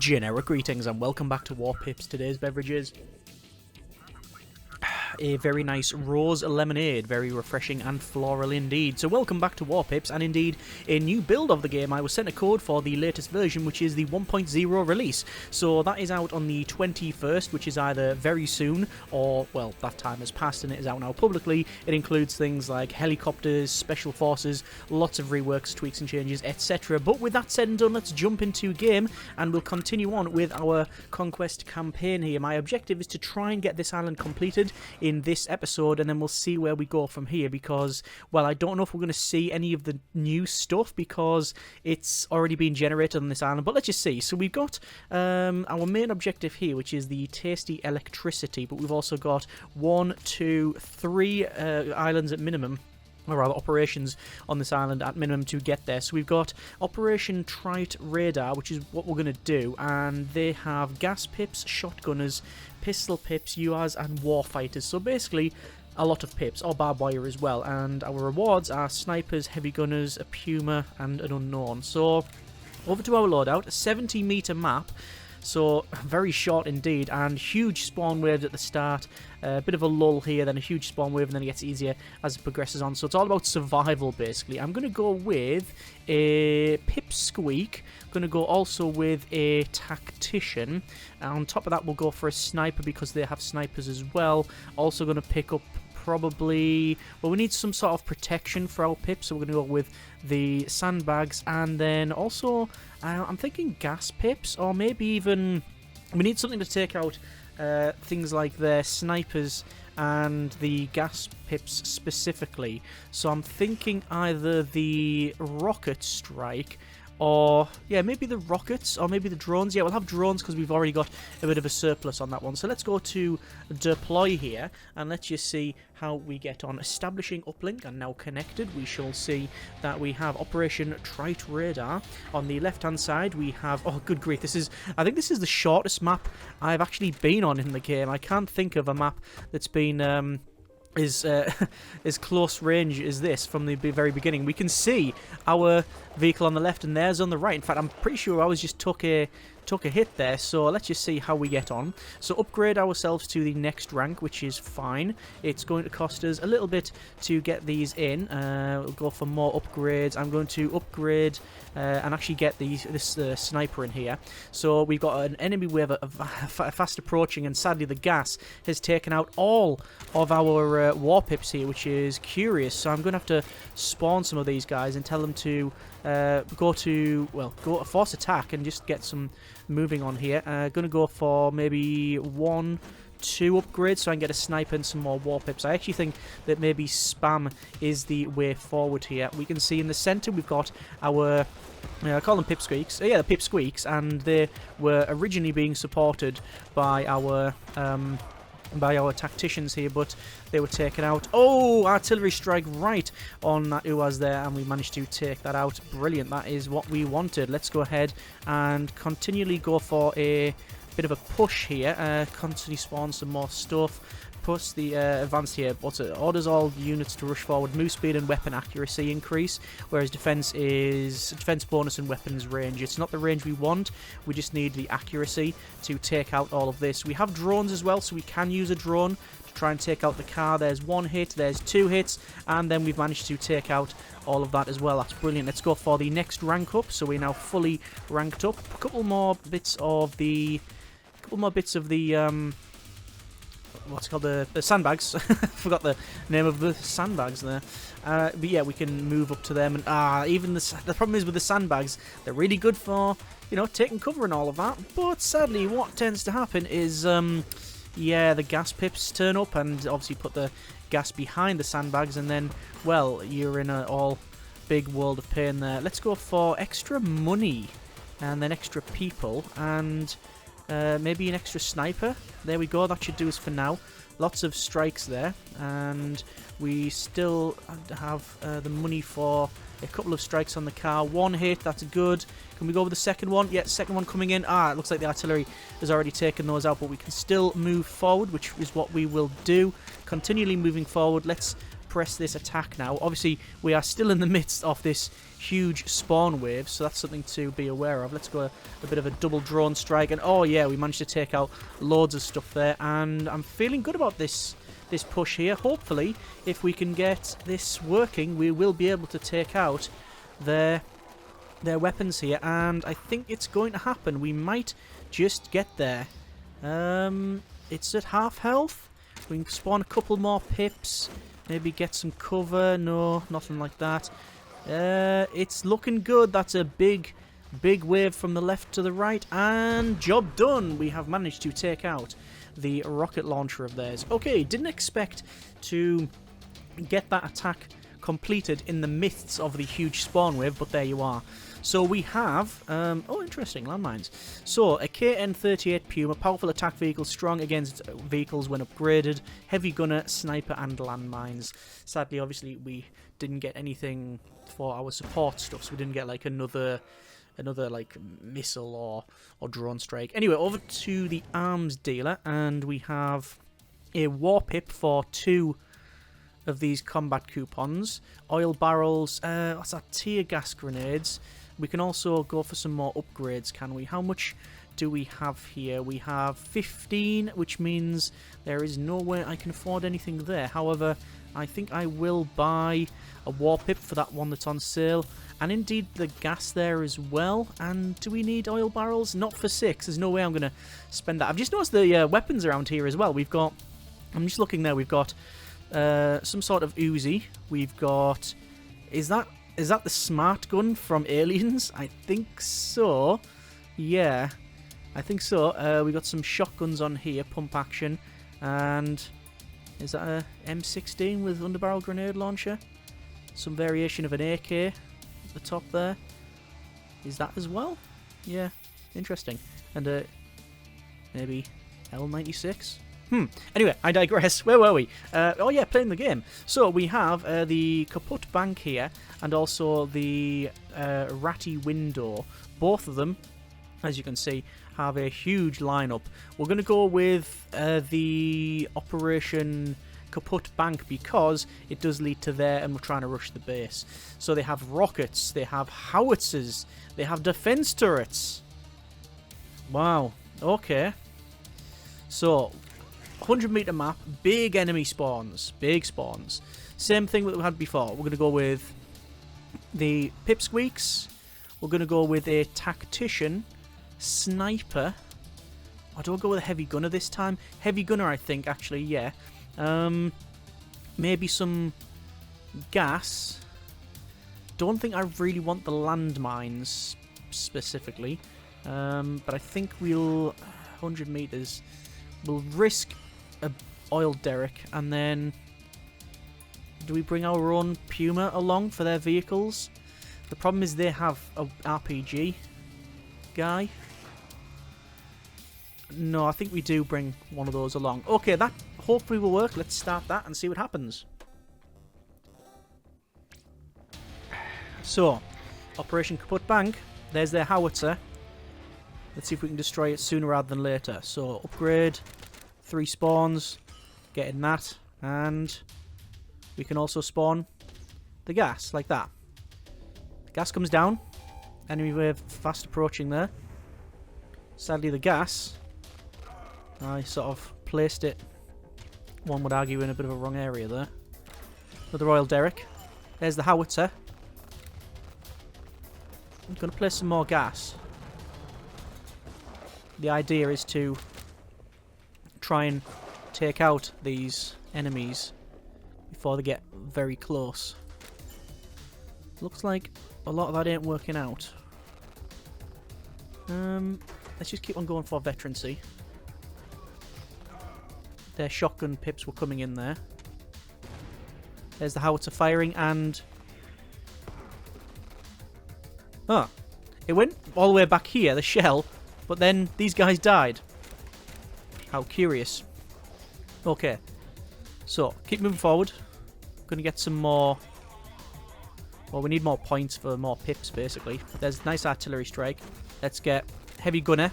Generic greetings and welcome back to Warpips. Today's beverages: a very nice rose lemonade, very refreshing and floral indeed. So welcome back to Warpips, and indeed a new build of the game. I was sent a code for the latest version, which is the 1.0 release. So that is out on the 21st, which is either very soon or, well, that time has passed and it is out now publicly. It includes things like helicopters, special forces, lots of reworks, tweaks and changes, etc. But with that said and done, let's jump into game and we'll continue on with our conquest campaign here. My objective is to try and get this island completed in this episode, and then we'll see where we go from here, because, well, I don't know if we're going to see any of the new stuff because it's already been generated on this island, but let's just see. So we've got our main objective here, which is the tasty electricity, but we've also got 1, 2, 3 islands at minimum, or rather operations on this island at minimum to get there. So we've got Operation Trite radar, which is what we're going to do, and they have gas pips, shotgunners, pistol pips, UAs and warfighters. So basically a lot of pips, or barbed wire as well, and our rewards are snipers, heavy gunners, a puma and an unknown. So over to our loadout, a 70-meter map. So very short indeed, and huge spawn waves at the start, a bit of a lull here, then a huge spawn wave, and then it gets easier as it progresses on. So it's all about survival basically. I'm going to go with a pipsqueak, I'm going to go also with a tactician, and on top of that we'll go for a sniper because they have snipers as well. Also going to pick up probably, well, we need some sort of protection for our pips, so we're going to go with the sandbags, and then also I'm thinking gas pips, or maybe even we need something to take out things like their snipers and the gas pips specifically. So I'm thinking either the rocket strike, or, yeah, maybe the rockets, or maybe the drones. Yeah, we'll have drones because we've already got a bit of a surplus on that one. So let's go to deploy here, and let's just see how we get on. Establishing uplink and now connected. We shall see that we have Operation Trite radar. On the left-hand side, we have, oh, good grief, I think this is the shortest map I've actually been on in the game. I can't think of a map that's been as close range as this from the very beginning. We can see our vehicle on the left and theirs on the right. In fact, I'm pretty sure ours just took a hit there, so let's just see how we get on. So upgrade ourselves to the next rank, which is fine. It's going to cost us a little bit to get these in. We'll go for more upgrades. I'm going to upgrade and actually get this sniper in here. So we've got an enemy wave fast approaching, and sadly the gas has taken out all of our warpips here, which is curious. So I'm going to have to spawn some of these guys and tell them to go a force attack and just get some moving on here. Gonna go for maybe 1, 2 upgrades so I can get a sniper and some more warpips. I actually think that maybe spam is the way forward here. We can see in the center we've got our I call them pipsqueaks. Yeah, the pipsqueaks, and they were originally being supported by our tacticians here, but they were taken out. Oh, artillery strike right on that UAS there, and we managed to take that out. Brilliant, that is what we wanted. Let's go ahead and continually go for a bit of a push here, constantly spawn some more stuff. Plus the advanced here, orders all units to rush forward. Move speed and weapon accuracy increase, whereas defense bonus and weapons range. It's not the range we want, we just need the accuracy to take out all of this. We have drones as well, so we can use a drone to try and take out the car. There's 1 hit, there's 2 hits, and then we've managed to take out all of that as well. That's brilliant. Let's go for the next rank up. So we're now fully ranked up. A couple more bits of the what's it called, the sandbags. Forgot the name of the sandbags there. But yeah, we can move up to them, and even the problem is with the sandbags, they're really good for, you know, taking cover and all of that, but sadly what tends to happen is yeah, the gas pips turn up and obviously put the gas behind the sandbags, and then, well, you're in a all big world of pain there. Let's go for extra money and then extra people, and maybe an extra sniper. There we go, that should do us for now. Lots of strikes there, and we still have the money for a couple of strikes on the car. 1 hit, that's good. Can we go with the second one? Yeah, second one coming in. It looks like the artillery has already taken those out, but we can still move forward, which is what we will do. Continually moving forward. Let's suppress this attack now. Obviously, we are still in the midst of this huge spawn wave, so that's something to be aware of. Let's go a bit of a double drone strike, and oh yeah, we managed to take out loads of stuff there, and I'm feeling good about this push here. Hopefully, if we can get this working, we will be able to take out their weapons here, and I think it's going to happen. We might just get there. It's at half health. We can spawn a couple more pips, maybe get some cover. No, nothing like that. It's looking good. That's a big wave from the left to the right, and job done. We have managed to take out the rocket launcher of theirs. Okay, didn't expect to get that attack completed in the midst of the huge spawn wave, but there you are. So we have, oh interesting, landmines. So a KN-38 Puma, powerful attack vehicle, strong against vehicles when upgraded, heavy gunner, sniper and landmines. Sadly, obviously, we didn't get anything for our support stuff, so we didn't get like another like missile or drone strike. Anyway, over to the arms dealer, and we have a Warpip for 2 of these combat coupons, oil barrels, what's that, tear gas grenades. We can also go for some more upgrades, can we? How much do we have here? We have 15, which means there is no way I can afford anything there. However, I think I will buy a Warpip for that one that's on sale, and indeed the gas there as well. And do we need oil barrels? Not for 6. There's no way I'm going to spend that. I've just noticed the weapons around here as well. We've got, I'm just looking there, we've got some sort of Uzi. We've got, is that the smart gun from Aliens? I think so. Yeah, I think so. We got some shotguns on here, pump action, and is that a M16 with underbarrel grenade launcher? Some variation of an AK at the top there. Is that as well? Yeah, interesting. And maybe L96. Anyway, I digress. Where were we? Oh yeah, playing the game. So we have the Kaput bank here, and also the ratty window. Both of them, as you can see, have a huge lineup. We're going to go with the Operation Kaput bank because it does lead to there, and we're trying to rush the base. So they have rockets, they have howitzers, they have defense turrets. Wow. Okay. So 100-meter map, big enemy spawns, big spawns. Same thing that we had before. We're going to go with the pipsqueaks. We're going to go with a tactician, sniper. Or do I go with a heavy gunner this time? Heavy gunner, I think, actually, yeah. Maybe some gas. Don't think I really want the landmines specifically. But I think we'll 100 meters. We'll risk a oil derrick, and then do we bring our own Puma along for their vehicles? The problem is they have a RPG guy. No, I think we do bring one of those along. Okay, that hopefully will work. Let's start that and see what happens. So, Operation Kaput Bank. There's their howitzer. Let's see if we can destroy it sooner rather than later. So, upgrade. 3 spawns. Getting that. And we can also spawn the gas, like that. Gas comes down. Enemy wave fast approaching there. Sadly, the gas, I sort of placed it, one would argue, in a bit of a wrong area there. Another oil derrick. There's the howitzer. I'm going to place some more gas. The idea is to try and take out these enemies before they get very close. Looks like a lot of that ain't working out. Let's just keep on going for veterancy. Their shotgun pips were coming in there. There's the howitzer firing, and oh, it went all the way back here, the shell, but then these guys died. How curious. Okay, so keep moving forward. Gonna get some more. Well, we need more points for more pips, basically. There's a nice artillery strike. Let's get heavy gunner,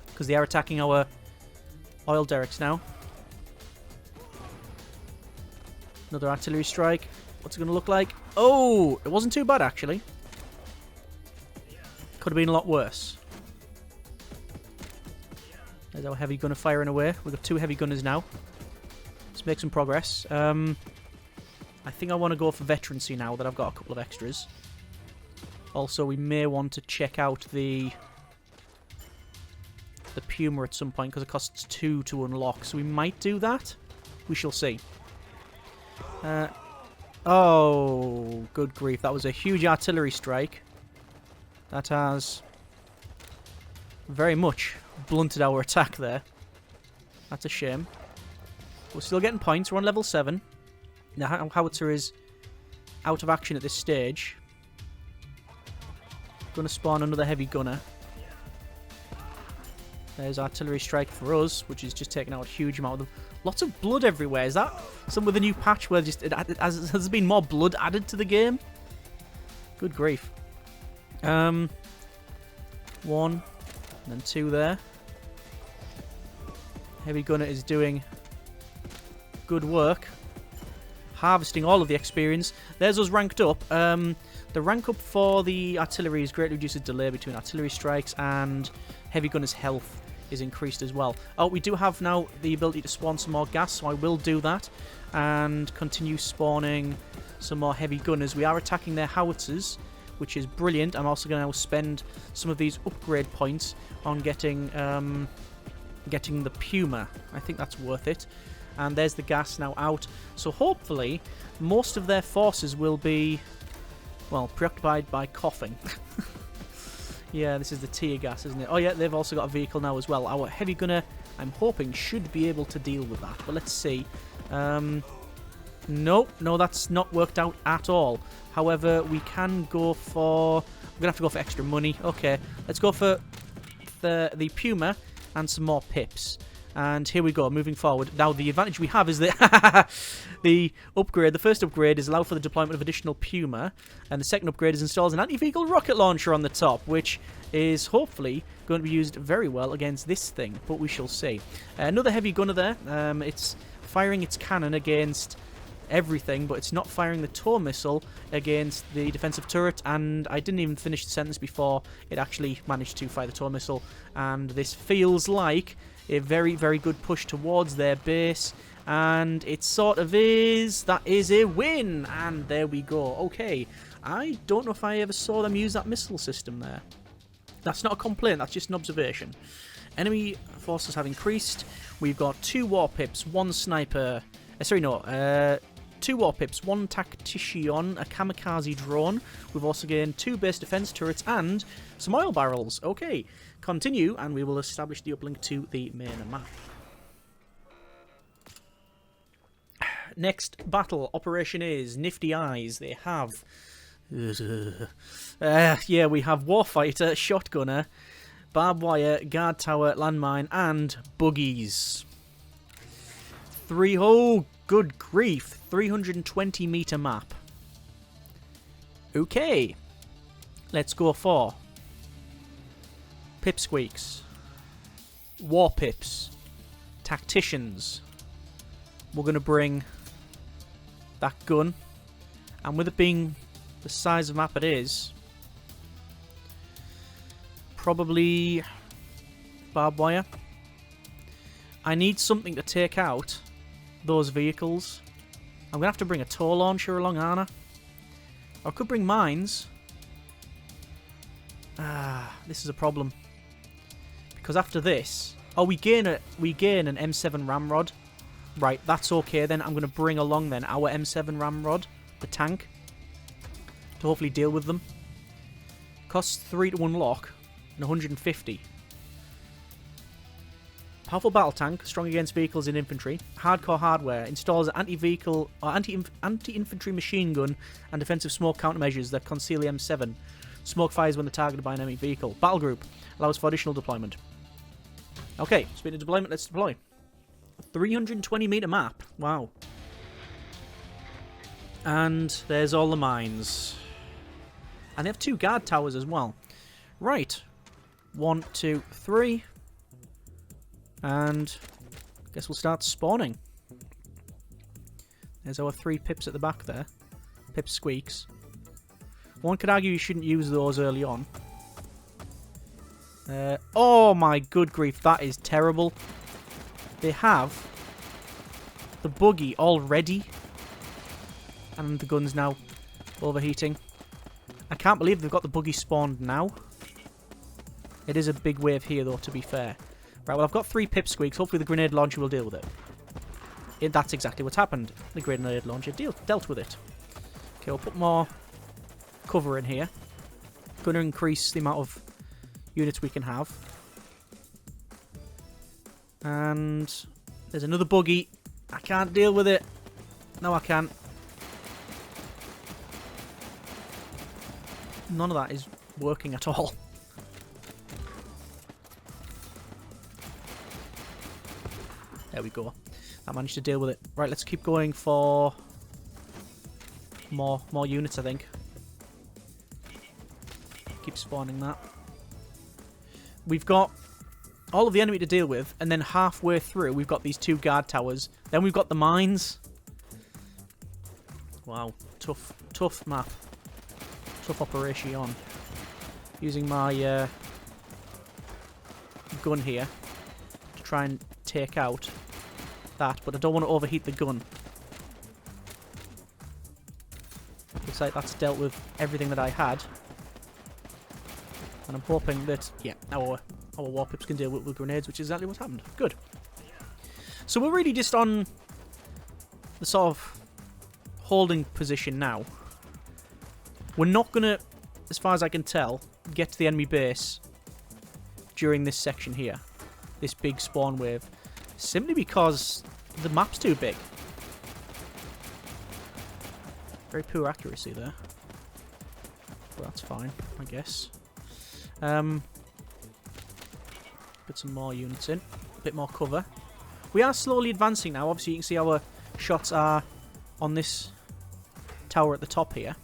because they are attacking our oil derricks now. Another artillery strike. What's it going to look like? Oh, it wasn't too bad, actually. Could have been a lot worse. There's our heavy gunner firing away. We've got 2 heavy gunners now. Let's make some progress. I think I want to go for veterancy now that I've got a couple of extras. Also, we may want to check out the Puma at some point because it costs 2 to unlock. So we might do that. We shall see. Oh, good grief. That was a huge artillery strike. That has very much blunted our attack there. That's a shame. We're still getting points. We're on level 7. Now, howitzer is out of action at this stage. Going to spawn another heavy gunner. There's artillery strike for us, which is just taking out a huge amount of them. Lots of blood everywhere. Is that some with a new patch where just has there been more blood added to the game? Good grief. 1 and then 2 there. Heavy gunner is doing good work. Harvesting all of the experience. There's us ranked up. The rank up for the artillery is greatly reduces delay between artillery strikes, and heavy gunner's health is increased as well. Oh, we do have now the ability to spawn some more gas, so I will do that and continue spawning some more heavy gunners. We are attacking their howitzers, which is brilliant. I'm also going to now spend some of these upgrade points on getting the Puma. I think that's worth it. And there's the gas now out. So hopefully most of their forces will be, well, preoccupied by coughing. Yeah, this is the tear gas, isn't it? Oh yeah, they've also got a vehicle now as well. Our heavy gunner, I'm hoping, should be able to deal with that. But let's see. No, that's not worked out at all. However, we can go for... We're going to have to go for extra money. Okay, let's go for the Puma and some more pips. And here we go, moving forward. Now, the advantage we have is that the first upgrade is allow for the deployment of additional Puma, and the second upgrade is installs an anti-vehicle rocket launcher on the top, which is hopefully going to be used very well against this thing, but we shall see. Another heavy gunner there. It's firing its cannon against everything, but it's not firing the tow missile against the defensive turret, and I didn't even finish the sentence before it actually managed to fire the tow missile, and this feels like a very, very good push towards their base, and it sort of is. That is a win, and there we go. Okay, I don't know if I ever saw them use that missile system there. That's not a complaint, that's just an observation. Enemy forces have increased. We've got 2 Warpips, 1 sniper... 2 Warpips, 1 tactician, a kamikaze drone. We've also gained 2 base defense turrets and some oil barrels. Okay, continue, and we will establish the uplink to the main map. Next battle operation is Nifty Eyes. They have... yeah, we have Warfighter, Shotgunner, Barbed Wire, Guard Tower, Landmine, and Buggies. Oh, good grief. 320 meter map. Okay. Let's go for Pipsqueaks, Warpips, Tacticians. We're going to bring that gun. And with it being the size of map it is, probably barbed wire. I need something to take out those vehicles. I'm going to have to bring a tow launcher along, aren't I? Or I could bring mines. This is a problem. Because after this... Oh, we gain an M7 ramrod. Right, that's okay then. I'm going to bring along then our M7 ramrod, the tank, to hopefully deal with them. Costs 3 to unlock and 150. Powerful battle tank, strong against vehicles and infantry. Hardcore hardware, installs anti-vehicle or anti-infantry machine gun and defensive smoke countermeasures that conceal the M7. Smoke fires when they're targeted by an enemy vehicle. Battle group, allows for additional deployment. Okay, speaking of deployment, let's deploy. 320 meter map, wow. And there's all the mines. And they have 2 guard towers as well. Right, 1, 2, 3. And I guess we'll start spawning. There's our 3 pips at the back there. Pip squeaks. One could argue you shouldn't use those early on. Oh my good grief, that is terrible. They have the buggy already. And the gun's now overheating. I can't believe they've got the buggy spawned now. It is a big wave here though, to be fair. Right, well I've got 3 pipsqueaks. Hopefully the grenade launcher will deal with it. That's exactly what's happened. The grenade launcher dealt with it. Okay, we'll put more cover in here. Going to increase the amount of units we can have. And there's another buggy. I can't deal with it. No, I can't. None of that is working at all. There we go. I managed to deal with it. Right, let's keep going for more units, I think. Keep spawning that. We've got all of the enemy to deal with, and then halfway through we've got these 2 guard towers. Then we've got the mines. Wow, tough map. Tough operation. Using my gun here to try and take out that, but I don't want to overheat the gun. Looks like that's dealt with everything that I had. And I'm hoping that, yeah, our Warpips can deal with grenades, which is exactly what's happened. Good. So we're really just on the sort of holding position now. We're not going to, as far as I can tell, get to the enemy base during this section here. This big spawn wave. Simply because the map's too big. Very poor accuracy there. But that's fine, I guess. Put some more units in. A bit more cover. We are slowly advancing now. Obviously, you can see our shots are on this tower at the top here.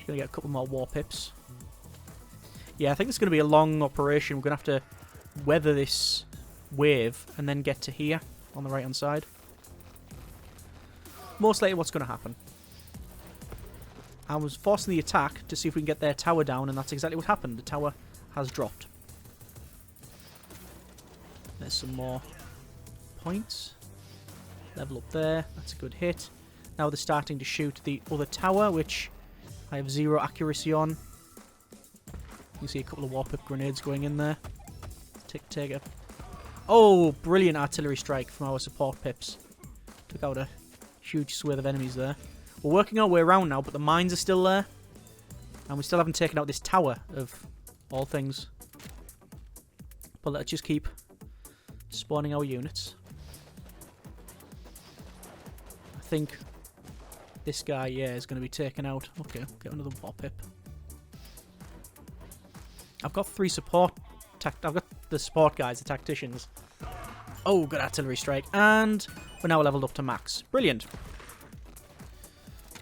Gonna get a couple more Warpips. Yeah, I think it's going to be a long operation. We're going to have to weather this wave and then get to here on the right hand side. Most likely what's going to happen. I was forcing the attack to see if we can get their tower down, and that's exactly what happened. The tower has dropped. There's some more points. Level up there. That's a good hit. Now they're starting to shoot the other tower, which I have 0 accuracy on. You can see a couple of Warpip grenades going in there. Take it. Oh, brilliant artillery strike from our support pips. Took out a huge swathe of enemies there. We're working our way around now, but the mines are still there. And we still haven't taken out this tower, of all things. But let's just keep spawning our units. I think this guy, yeah, is going to be taken out. Okay, get another Warpip. I've got 3 support. I've got the support guys, the tacticians. Oh, good artillery strike. And we're now leveled up to max. Brilliant.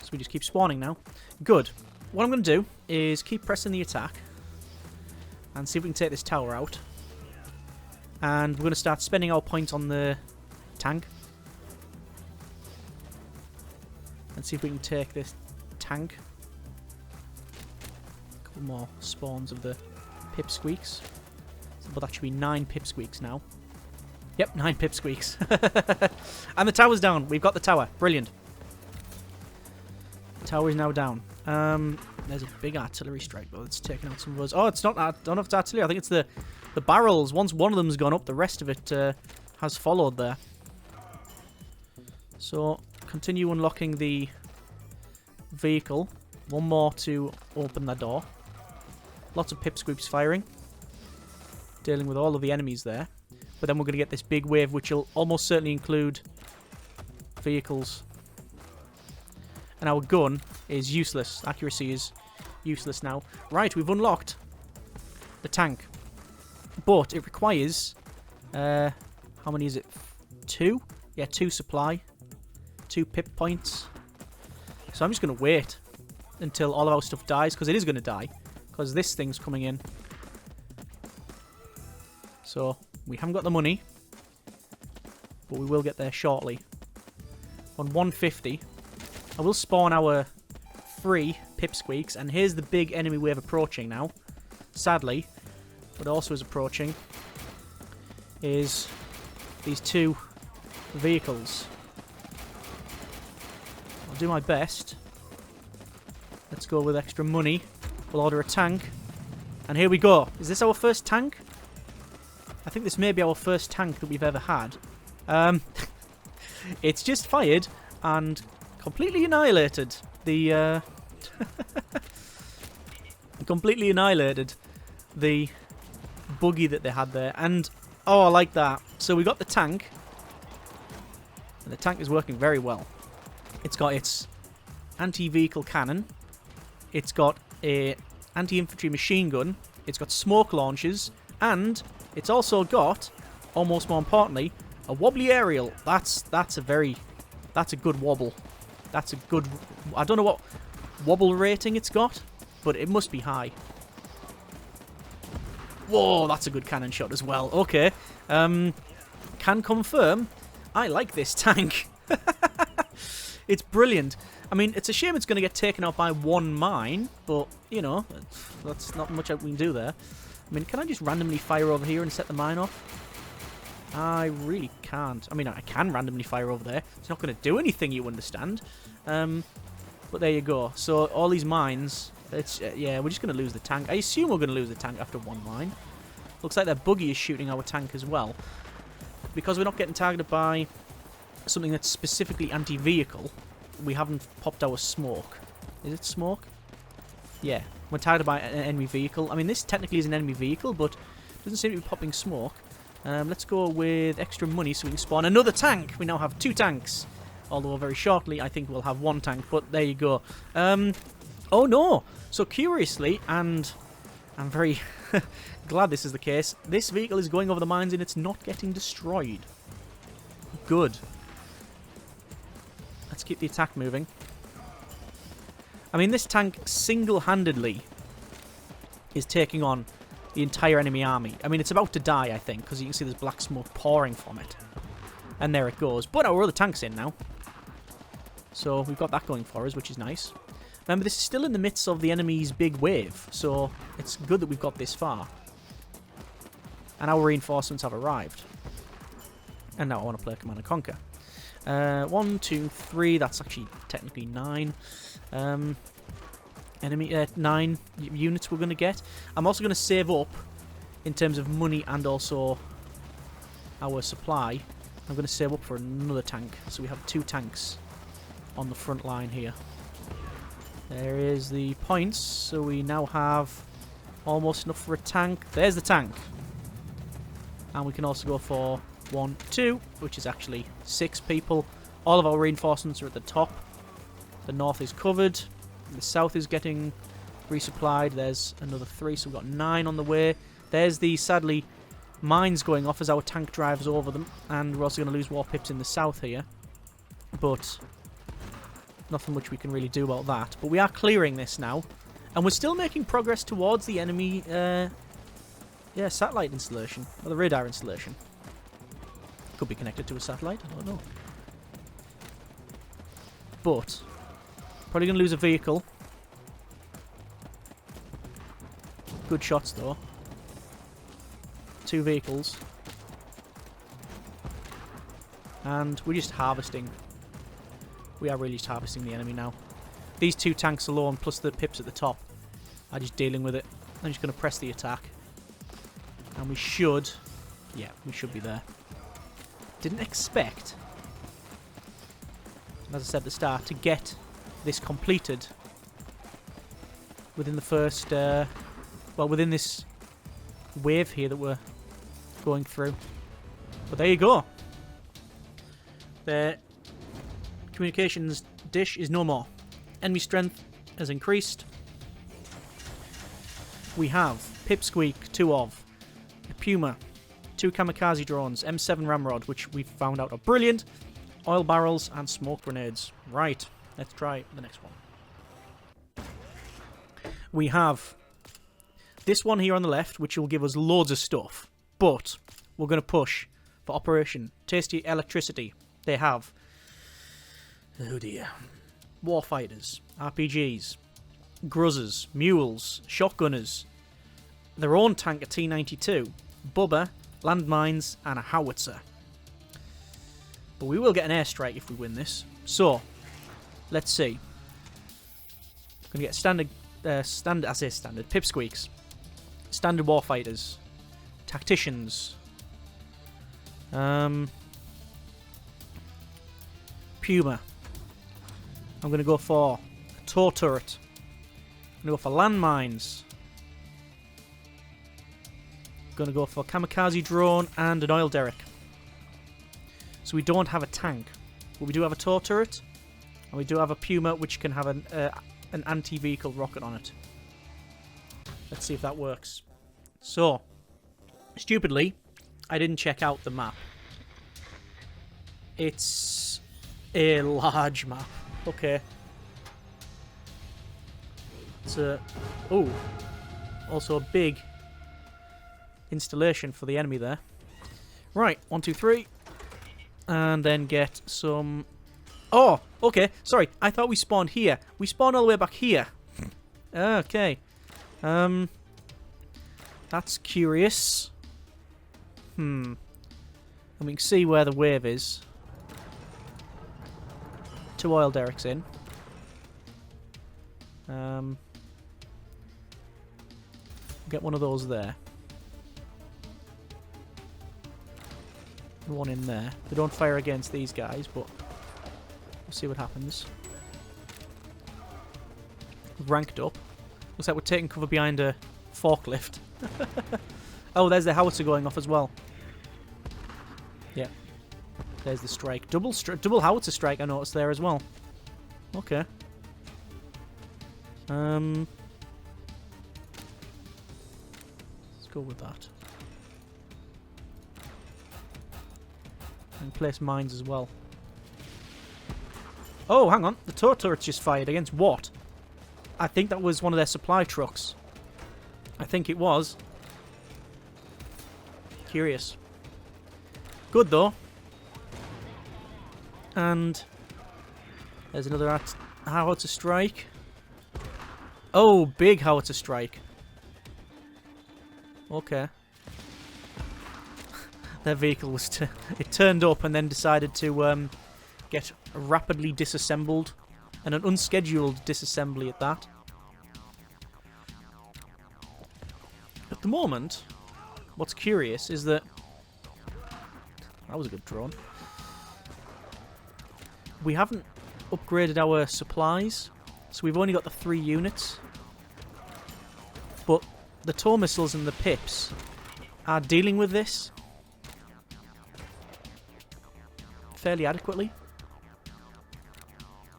So we just keep spawning now. Good. What I'm going to do is keep pressing the attack. And see if we can take this tower out. And we're going to start spending our points on the tank. And see if we can take this tank. A couple more spawns of the pipsqueaks. But that should be 9 pipsqueaks now. Yep, 9 pipsqueaks. And the tower's down. We've got the tower. Brilliant. The tower is now down. There's a big artillery strike, though. It's taking out some of us. Oh, it's not. I don't know if it's artillery. I think it's the barrels. Once one of them's gone up, the rest of it has followed there. So, continue unlocking the vehicle. One more to open the door. Lots of pipsqueaks firing. Dealing with all of the enemies there. But then we're going to get this big wave, which will almost certainly include vehicles. And our gun is useless. Accuracy is useless now. Right, we've unlocked the tank. But it requires... how many is it? 2? Yeah, 2 supply. 2 pip points. So I'm just going to wait until all of our stuff dies, because it is going to die. Because this thing's coming in. So, we haven't got the money. But we will get there shortly. On 150. I will spawn our 3 pipsqueaks, and here's the big enemy wave approaching now. Sadly, but also is approaching, is these 2 vehicles. I'll do my best. Let's go with extra money. We'll order a tank. And here we go. Is this our first tank? I think this may be our first tank that we've ever had. It's just fired and completely annihilated the... completely annihilated the buggy that they had there. And, oh, I like that. So we got the tank. And the tank is working very well. It's got its anti-vehicle cannon. It's got a anti-infantry machine gun. It's got smoke launchers. And it's also got, almost more importantly, a wobbly aerial. That's a good wobble. That's a good... I don't know what wobble rating it's got, but it must be high. Whoa, that's a good cannon shot as well. Okay. Can confirm, I like this tank. It's brilliant. I mean, it's a shame it's going to get taken out by 1 mine, but, you know, that's not much we can do there. I mean, can I just randomly fire over here and set the mine off? I really can't. I mean, I can randomly fire over there. It's not going to do anything, you understand. But there you go. So, all these mines, it's yeah, we're just going to lose the tank. I assume we're going to lose the tank after 1 mine. Looks like their buggy is shooting our tank as well. Because we're not getting targeted by something that's specifically anti-vehicle, we haven't popped our smoke. Is it smoke? Yeah, we're targeted by an enemy vehicle. I mean, this technically is an enemy vehicle, but doesn't seem to be popping smoke. Let's go with extra money so we can spawn another tank. We now have 2 tanks. Although very shortly, I think we'll have 1 tank, but there you go. Oh no! So curiously, and I'm very glad this is the case, this vehicle is going over the mines and it's not getting destroyed. Good. Let's keep the attack moving. I mean, this tank single-handedly is taking on the entire enemy army. I mean, it's about to die, I think, because you can see there's black smoke pouring from it. And there it goes. But our other tank's in now. So we've got that going for us, which is nice. Remember, this is still in the midst of the enemy's big wave, so it's good that we've got this far. And our reinforcements have arrived. And now I want to play Command & Conquer. 1, 2, 3, that's actually technically 9. Enemy 9 units we're going to get. I'm also going to save up in terms of money and also our supply. I'm going to save up for another tank. So we have 2 tanks on the front line here. There is the points. So we now have almost enough for a tank. There's the tank. And we can also go for 1, 2, which is actually 6 people. All of our reinforcements are at the top. The north is covered. The south is getting resupplied. There's another 3, so we've got 9 on the way. There's the, sadly, mines going off as our tank drives over them. And we're also going to lose Warpips in the south here. But nothing much we can really do about that. But we are clearing this now. And we're still making progress towards the enemy satellite installation. Or the radar installation. Could be connected to a satellite, I don't know. But probably going to lose a vehicle. Good shots, though. 2 vehicles. And we're just harvesting. We are really just harvesting the enemy now. These 2 tanks alone, plus the pips at the top, are just dealing with it. I'm just going to press the attack. And we should... yeah, we should be there. Didn't expect, as I said at the start, to get this completed within the first, well, within this wave here that we're going through. But there you go. The communications dish is no more. Enemy strength has increased. We have Pipsqueak, 2 of, a Puma, 2 kamikaze drones, M7 Ramrod, which we found out are brilliant, oil barrels, and smoke grenades. Right, let's try the next one. We have this one here on the left, which will give us loads of stuff, but we're going to push for Operation Tasty Electricity. They have Oh dear. Warfighters, RPGs, gruzzers, mules, shotgunners, their own tank, a T-92, bubba, landmines, and a howitzer. But we will get an airstrike if we win this. So, let's see. Gonna get standard, pipsqueaks, standard warfighters, tacticians, Puma. I'm going to go for a tow turret. I'm going to go for landmines. I'm going to go for kamikaze drone and an oil derrick. So we don't have a tank, but we do have a tow turret, and we do have a Puma which can have an anti-vehicle rocket on it. Let's see if that works. So, stupidly, I didn't check out the map. It's a large map. Okay. It's also a big installation for the enemy there. Right, 1, 2, 3. And then get some... Oh, okay. Sorry, I thought we spawned here. We spawned all the way back here. Okay. That's curious. And we can see where the wave is. 2 oil derricks in. Get one of those there. One in there. They don't fire against these guys, but we'll see what happens. We've ranked up. Looks like we're taking cover behind a forklift. Oh, there's the howitzer going off as well. Yeah. There's the strike. Double howitzer strike I noticed there as well. Okay. Let's go with that. And place mines as well. Oh, hang on. The tow turret's just fired against what? I think that was one of their supply trucks. I think it was. Curious. Good, though. And there's another howitzer strike. Oh, big howitzer strike. Okay. Their vehicle was... it turned up and then decided to get rapidly disassembled. And an unscheduled disassembly at that. At the moment, what's curious is that... That was a good drone. We haven't upgraded our supplies, so we've only got the 3 units. But the tow missiles and the pips are dealing with this fairly adequately.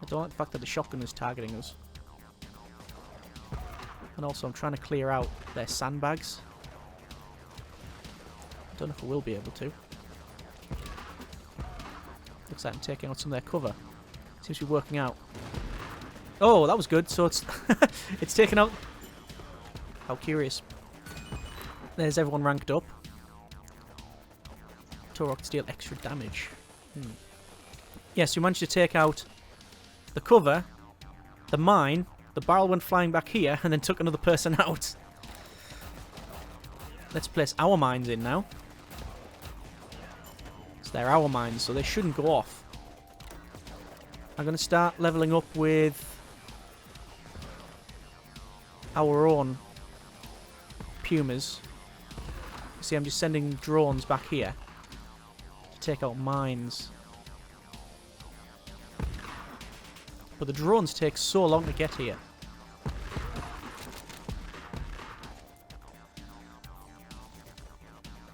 I don't like the fact that the shotgun is targeting us. And also I'm trying to clear out their sandbags. I don't know if I will be able to. Looks like I'm taking out some of their cover. Seems to be working out. Oh, that was good. So it's it's taken out... How curious. There's everyone ranked up. Tow rockets deal extra damage. Yes, we managed to take out the cover, the mine, the barrel went flying back here, and then took another person out. Let's place our mines in now. They're our mines, so they shouldn't go off. I'm going to start leveling up with our own Pumas. See, I'm just sending drones back here to take out mines. But the drones take so long to get here.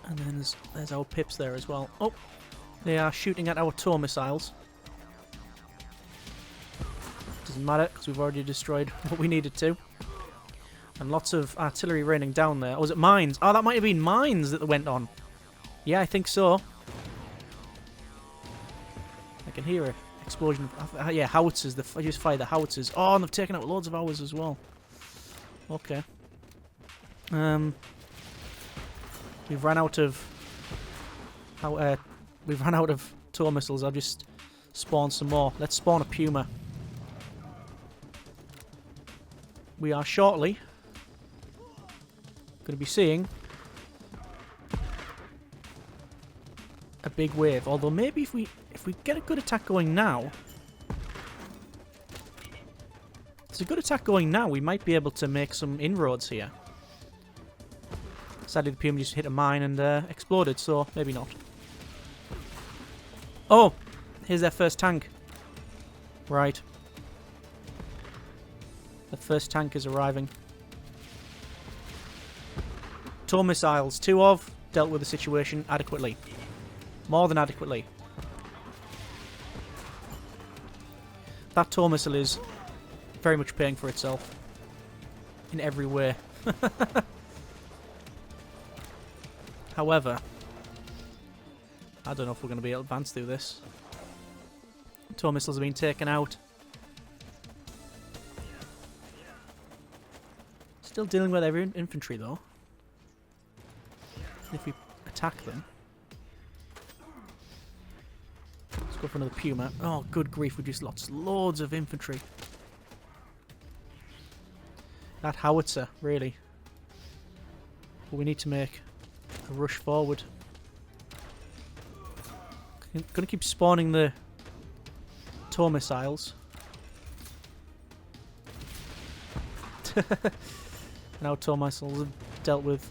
And then there's our pips there as well. Oh! They are shooting at our tow missiles. Doesn't matter, because we've already destroyed what we needed to. And lots of artillery raining down there. Oh, was it mines? Oh, that might have been mines that went on. Yeah, I think so. I can hear an explosion of... yeah, howitzers. I just fired the howitzers. Oh, and they've taken out loads of ours as well. Okay. We've run out of... we've run out of tow missiles. I've just spawn some more. Let's spawn a Puma. We are shortly going to be seeing a big wave. Although maybe if we get a good attack going now, it's a good attack going now. We might be able to make some inroads here. Sadly, the Puma just hit a mine and exploded, so maybe not. Oh, here's their first tank. Right. The first tank is arriving. Tow missiles, 2 of, dealt with the situation adequately. More than adequately. That tow missile is very much paying for itself. In every way. However, I don't know if we're going to be able to advance through this. Tow missiles have been taken out. Still dealing with every infantry though. If we attack them. Let's go for another Puma. Oh, good grief, we just lost loads of infantry. That howitzer, really. But we need to make a rush forward. I'm gonna keep spawning the tow missiles. Now tow missiles have dealt with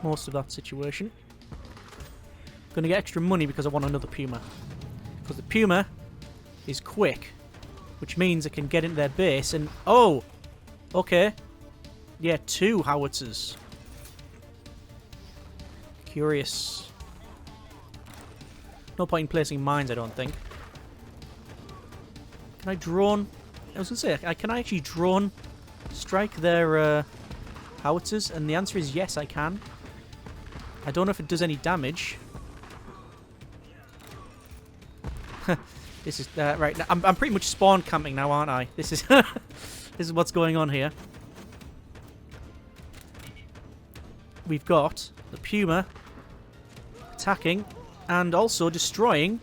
most of that situation. Gonna get extra money because I want another Puma. Because the Puma is quick, which means it can get into their base and... Oh! Okay. Yeah, 2 howitzers. Curious. No point in placing mines, I don't think. Can I drone... I was going to say, can I actually drone strike their howitzers? And the answer is yes, I can. I don't know if it does any damage. This is... right, I'm pretty much spawn camping now, aren't I? This is... this is what's going on here. We've got the Puma attacking and also destroying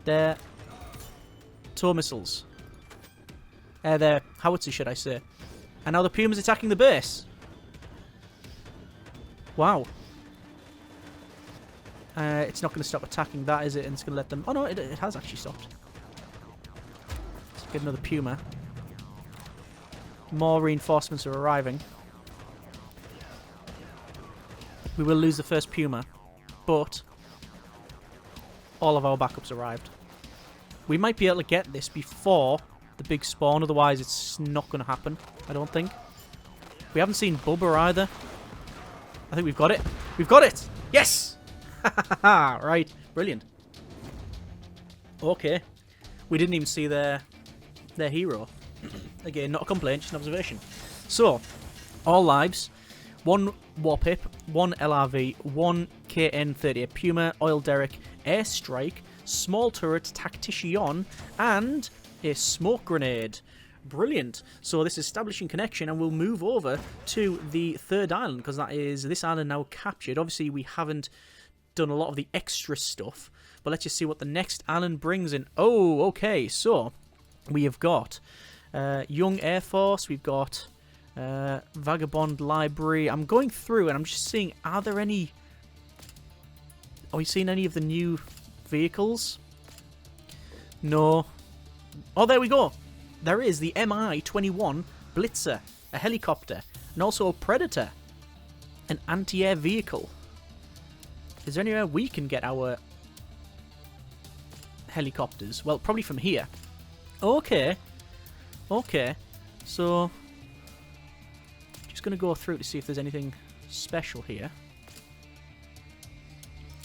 their tow missiles. Their howitzers, should I say. And now the Puma's attacking the base. Wow. It's not going to stop attacking that, is it? And it's going to let them... Oh no, it has actually stopped. Let's get another Puma. More reinforcements are arriving. We will lose the first Puma, but all of our backups arrived. We might be able to get this before the big spawn, otherwise it's not going to happen, I don't think. We haven't seen Bubba either. I think we've got it. We've got it! Yes! Right, brilliant. Okay. We didn't even see their hero. Again, not a complaint, just an observation. So, all lives. 1 Warpip, 1 LRV, 1 KN-38 Puma, oil derrick, airstrike, small turret tactician, and a smoke grenade. Brilliant. So this is establishing connection, and we'll move over to the 3rd island, because that is this island now captured. Obviously, we haven't done a lot of the extra stuff, but let's just see what the next island brings in. Oh, okay. So we have got Young Air Force. We've got Vagabond Library. I'm going through and I'm just seeing, are we seeing any of the new vehicles? No. Oh, there we go. There is the Mi-21 Blitzer, a helicopter, and also a Predator, an anti-air vehicle. Is there anywhere we can get our helicopters? Well, probably from here. Okay. Okay. So... going to go through to see if there's anything special here.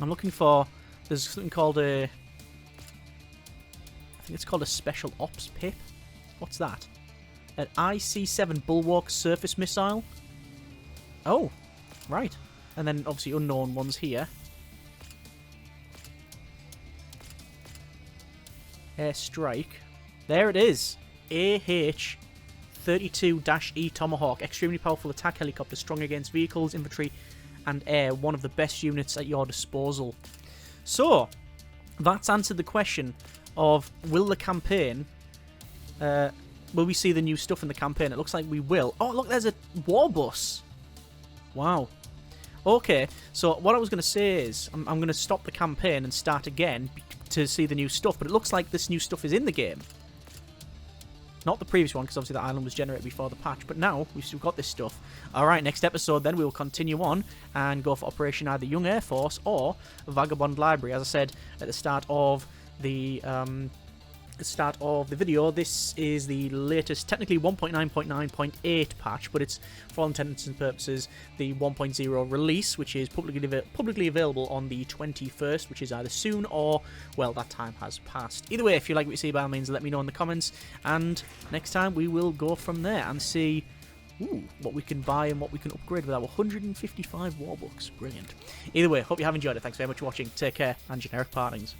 I'm looking for... There's something called a... I think it's called a Special Ops Pip. What's that? An IC-7 Bulwark Surface Missile. Oh, right. And then obviously unknown ones here. Airstrike. There it is. AH-32-E Tomahawk. Extremely powerful attack helicopter, strong against vehicles, infantry, and air. One of the best units at your disposal. So, that's answered the question of will the campaign, will we see the new stuff in the campaign? It looks like we will. Oh, look, there's a war bus. Wow. Okay, so what I was going to say is I'm going to stop the campaign and start again to see the new stuff, but it looks like this new stuff is in the game. Not the previous one, because obviously the island was generated before the patch, but now we've still got this stuff. Alright, next episode then we will continue on and go for Operation either Young Air Force or Vagabond Library. As I said at the start of the video, this is the latest, technically 1.9.9.8 patch, but it's, for all intents and purposes, the 1.0 release, which is publicly available on the 21st, which is either soon or, well, that time has passed. Either way, if you like what you see, by all means, let me know in the comments, and next time we will go from there and see what we can buy and what we can upgrade with our 155 Warbucks. Brilliant. Either way, hope you have enjoyed it. Thanks very much for watching. Take care, and generic partings.